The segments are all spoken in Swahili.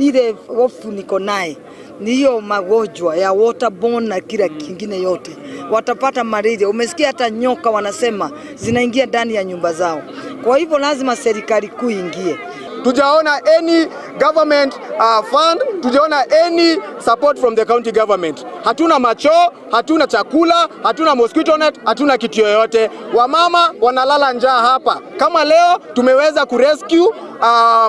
Ile hofu niko naye ni hiyo magonjwa ya waterborne na kila kingine yote, watapata malaria. Umesikia hata nyoka wanasema zinaingia ndani ya nyumba zao. Kwa hivyo lazima serikali kuu ingie. Tujaona any government fund, tujaona any support from the county government. Hatuna macho, hatuna chakula, hatuna mosquito net, hatuna kitu yoyote. Wamama wanalala njaa hapa. Kama leo tumeweza kurescue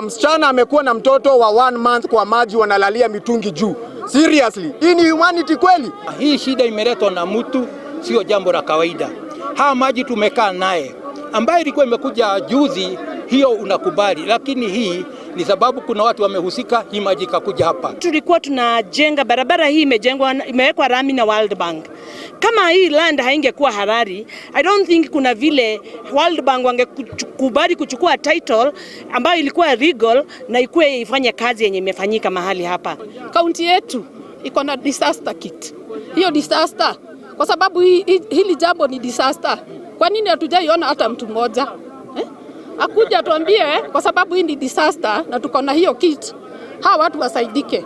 msichana amekuwa na mtoto wa 1 month kwa maji, wanalalia mitungi juu. Seriously, hii ni humanity kweli? Hii shida imeletwa na mtu, sio jambo la kawaida. Haa maji tumekaa naye ambaye ilikuwa imekuja juzi, hiyo unakubali, lakini hii ni sababu kuna watu wamehusika, hii maji kakuja hapa. Tulikuwa tunajenga barabara hii, imewekwa rami na World Bank. Kama hii land haingekuwa halali, I don't think kuna vile World Bank wangekubali kuchukua title ambayo ilikuwa legal na ikuwe ifanye kazi yenye imefanyika mahali hapa. Kaunti yetu iko na disaster kit. Hiyo disaster, kwa sababu hili jambo ni disaster. Kwa nini hatujaiona hata mtu mmoja? Akuja tuambie kwa sababu hii ni disaster na tuko na hiyo kit. Hawa watu wasaidike.